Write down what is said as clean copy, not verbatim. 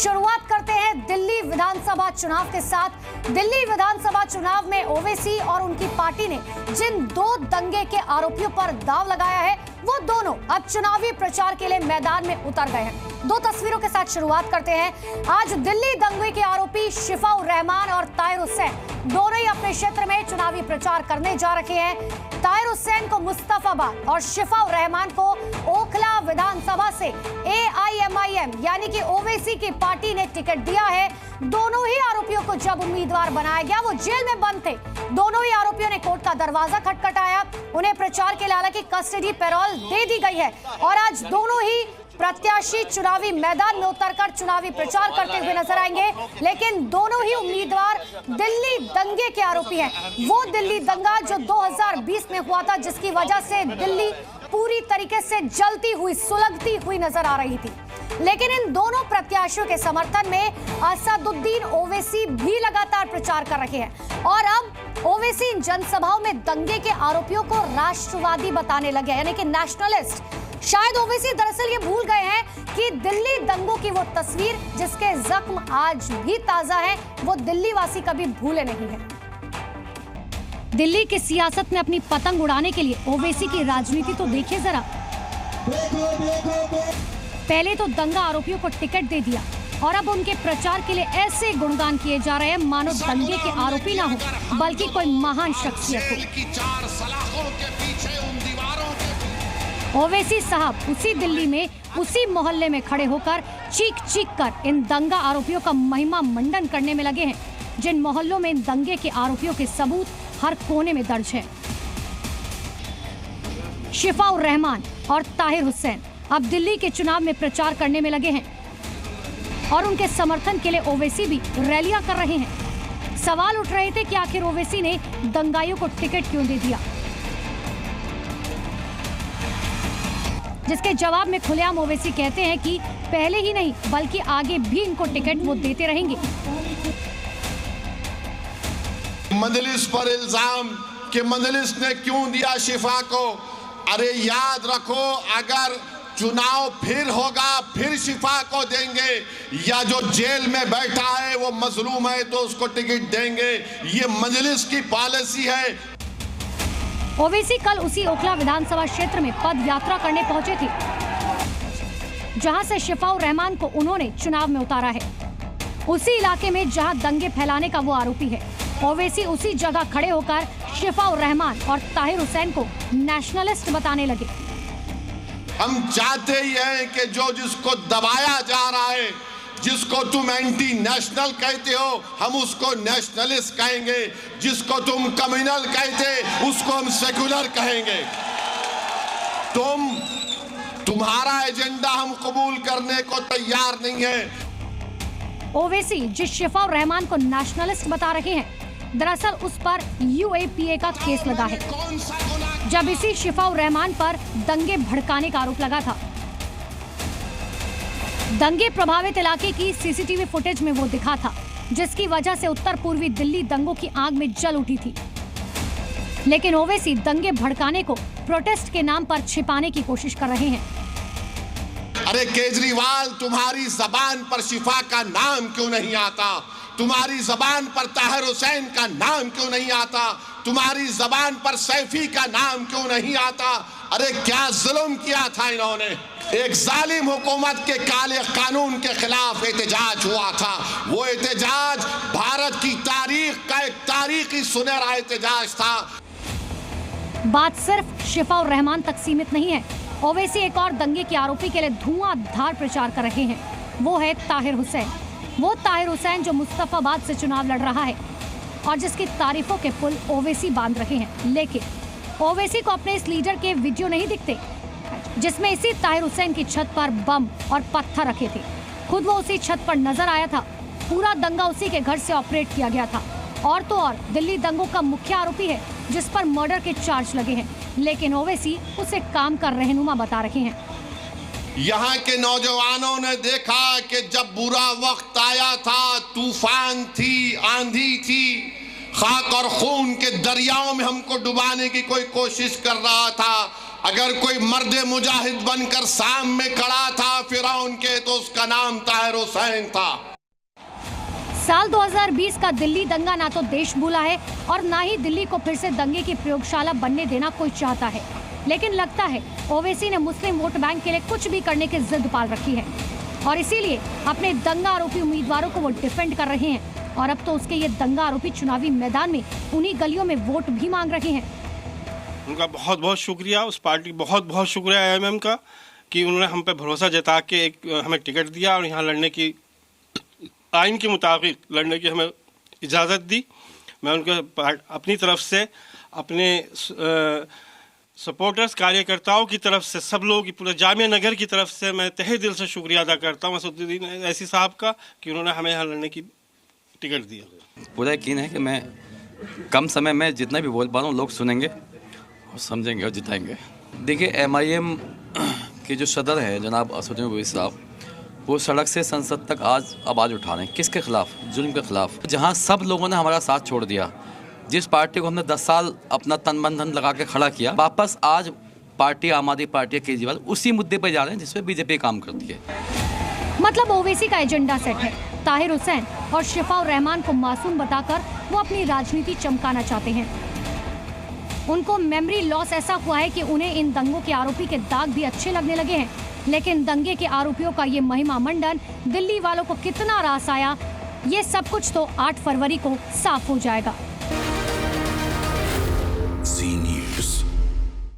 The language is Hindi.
शुरुआत करते हैं दिल्ली विधानसभा चुनाव के साथ। दिल्ली विधानसभा चुनाव में ओवैसी और उनकी पार्टी ने जिन दो दंगे के आरोपियों पर दांव लगाया है, वो दोनों अब चुनावी प्रचार के लिए मैदान में उतर गए हैं। दो तस्वीरों के साथ शुरुआत करते हैं। आज दिल्ली दंगे के आरोपी शिफाउर रहमान और ताहिर हुसैन दोनों ही अपने क्षेत्र में चुनावी प्रचार करने जा रहे हैं। ताहिर हुसैन को मुस्तफाबाद और शिफाउर रहमान को ओखला विधानसभा से AIMIM यानी कि ओवैसी की पार्टी ने टिकट दिया है। दोनों ही आरोपियों को जब उम्मीदवार बनाया गया, वो जेल में बंद थे। दोनों ही आरोपियों ने कोर्ट का दरवाजा खटखटाया। उन्हें प्रचार के लिए हालांकि कस्टडी पैरोल दे दी गई है और आज दोनों ही प्रत्याशी चुनावी मैदान में उतरकर चुनावी प्रचार करते हुए नजर आएंगे। लेकिन दोनों ही उम्मीदवार दिल्ली दंगे के आरोपी हैं। वो दिल्ली दंगा जो 2020 में हुआ था, जिसकी वजह से दिल्ली पूरी तरीके से जलती हुई, सुलगती हुई नजर आ रही थी। लेकिन इन दोनों प्रत्याशियों के समर्थन में असदुद्दीन ओवैसी भी लगातार प्रचार कर रहे हैं और अब ओवैसी इन जनसभाओं में दंगे के आरोपियों को राष्ट्रवादी बताने लगे, यानी कि नेशनलिस्ट। शायद ओवैसी दरअसल ये भूल गए हैं कि दिल्ली दंगों की वो तस्वीर जिसके जख्म आज भी ताजा है, वो दिल्ली वासी कभी भूले नहीं है। दिल्ली की सियासत में अपनी पतंग उड़ाने के लिए ओवैसी की राजनीति तो देखिए जरा। पहले तो दंगा आरोपियों को टिकट दे दिया और अब उनके प्रचार के लिए ऐसे गुणगान किए जा रहे हैं मानो दंगे के आरोपी ना हो बल्कि कोई महान शख्सियत हो। ओवैसी साहब उसी दिल्ली में, उसी मोहल्ले में खड़े होकर चीख चीख कर इन दंगा आरोपियों का महिमा मंडन करने में लगे हैं, जिन मोहल्लों में इन दंगे के आरोपियों के सबूत हर कोने में दर्ज है। शिफाउर रहमान और ताहिर हुसैन अब दिल्ली के चुनाव में प्रचार करने में लगे हैं और उनके समर्थन के लिए ओवैसी भी रैलियां कर रहे हैं। सवाल उठ रहे थे कि आखिर ओवैसी ने दंगाइयों को टिकट क्यों दे दिया, जिसके जवाब में खुलेआम ओवैसी कहते हैं कि पहले ही नहीं बल्कि आगे भी इनको टिकट वो देते रहेंगे। मजलिस पर इल्जाम कि मजलिस ने क्यों दिया शिफा को। अरे याद रखो, अगर चुनाव फिर होगा फिर शिफा को देंगे, या जो जेल में बैठा है वो मजलूम है तो उसको टिकट देंगे। ये मजलिस की पॉलिसी है। ओवैसी कल उसी ओखला विधानसभा क्षेत्र में पद यात्रा करने पहुंचे थे, जहां से शिफाउर रहमान को उन्होंने चुनाव में उतारा है। उसी इलाके में जहां दंगे फैलाने का वो आरोपी है। ओवैसी उसी जगह खड़े होकर शिफाउर रहमान और ताहिर हुसैन को नेशनलिस्ट बताने लगे। हम चाहते ही हैं कि जो जिसको दबाया जा रहा है, जिसको तुम एंटी नेशनल कहते हो, हम उसको नेशनलिस्ट कहेंगे। जिसको तुम कम्युनल कहते, उसको हम सेकुलर कहेंगे। तुम्हारा एजेंडा हम कबूल करने को तैयार नहीं है। ओवैसी जिस शिफाउर रहमान को नेशनलिस्ट बता रहे हैं, दरअसल उस पर UAPA का केस लगा है, जब इसी शिफाउर रहमान पर दंगे भड़काने का आरोप लगा था। दंगे प्रभावित इलाके की CCTV फुटेज में वो दिखा था, जिसकी वजह से उत्तर पूर्वी दिल्ली दंगों की आग में जल उठी थी। लेकिन ओवैसी दंगे भड़काने को प्रोटेस्ट के नाम पर छिपाने की कोशिश कर रहे हैं। अरे केजरीवाल, तुम्हारी जबान पर शिफा का नाम क्यों नहीं आता? तुम्हारी जबान पर ताहिर हुसैन का नाम क्यों नहीं आता? तुम्हारी जबान पर सैफी का नाम क्यों नहीं आता? अरे क्या जुल्म किया था इन्होंने। एक जालिम हुकूमत के काले कानून के खिलाफ एहतजाज हुआ था। वो एहतजाज भारत की तारीख का एक तारीखी सुनहरा एहतजाज था। बात सिर्फ शिफाउर रहमान तक सीमित नहीं है। ओवैसी एक और दंगे के आरोपी के लिए धुआंधार प्रचार कर रहे हैं। वो है ताहिर हुसैन। वो ताहिर हुसैन जो मुस्तफाबाद से चुनाव लड़ रहा है और जिसकी तारीफों के पुल ओवैसी बांध रहे हैं। लेकिन ओवैसी को अपने इस लीडर के वीडियो नहीं दिखते, जिसमें इसी ताहिर हुसैन की छत पर बम और पत्थर रखे थे। खुद वो उसी छत पर नजर आया था। पूरा दंगा उसी के घर से ऑपरेट किया गया था। और तो और दिल्ली दंगों का मुख्य आरोपी है, जिस पर मर्डर के चार्ज लगे हैं। लेकिन ओवैसी उसे काम का रहनुमा बता रहे हैं। यहाँ के नौजवानों ने देखा कि जब बुरा वक्त आया था, तूफान थी, आंधी थी, खाक और खून के दरियाओं में हमको डुबाने की कोई कोशिश कर रहा था, अगर कोई मर्द मुजाहिद बनकर शाम में खड़ा था फिरौन के, तो उसका नाम ताहिर हुसैन था। साल 2020 का दिल्ली दंगा ना तो देश भूला है और ना ही दिल्ली को फिर से दंगे की प्रयोगशाला बनने देना कोई चाहता है, लेकिन लगता है ओवैसी ने मुस्लिम वोट बैंक के लिए कुछ भी करने की जिद पाल रखी है और इसीलिए अपने दंगा आरोपी उम्मीदवारों को वो डिफेंड कर रहे हैं और अब तो उसके ये दंगा आरोपी चुनावी मैदान में उन्हीं गलियों में वोट भी मांग रहे हैं। उनका बहुत बहुत शुक्रिया, उस पार्टी बहुत बहुत शुक्रिया AMM का कि उन्होंने हम पे भरोसा जता के हमें टिकट दिया और यहाँ लड़ने की, आइन के मुताबिक लड़ने की हमें इजाज़त दी। मैं उनके अपनी तरफ से, अपने सपोर्टर्स कार्यकर्ताओं की तरफ से, सब लोगों की, पूरे जामिया नगर की तरफ से मैं तहे दिल से शुक्रिया अदा करता हूँ असदुद्दीन अवैसी साहब का कि उन्होंने हमें यहाँ लड़ने की टिकट दिया। पूरा यकीन है कि मैं कम समय में जितना भी बोल पा रहा हूँ लोग सुनेंगे और समझेंगे और जिताएंगे। देखिए MIM के जो सदर है जनाब असदुद्दीन अवैसी साहब, वो सड़क से संसद तक आज आवाज़ उठा रहे हैं। किसके खिलाफ? जुल्म के खिलाफ। जहाँ सब लोगों ने हमारा साथ छोड़ दिया, जिस पार्टी को हमने 10 साल अपना तन मन धन लगा के खड़ा किया, वापस आज पार्टी आम आदमी पार्टी केजरीवाल उसी मुद्दे पर जा रहे हैं जिस पे BJP काम करती है। मतलब ओवैसी का एजेंडा सेट है। ताहिर हुसैन और शिफाउर रहमान को मासूम बताकर वो अपनी राजनीति चमकाना चाहते हैं। उनको मेमोरी लॉस ऐसा हुआ है कि उन्हें इन दंगों के आरोपी के दाग भी अच्छे लगने लगे हैं, लेकिन दंगे के आरोपियों का ये महिमा मंडन दिल्ली वालों को कितना रास आया, ये सब कुछ तो 8 फरवरी को साफ हो जाएगा।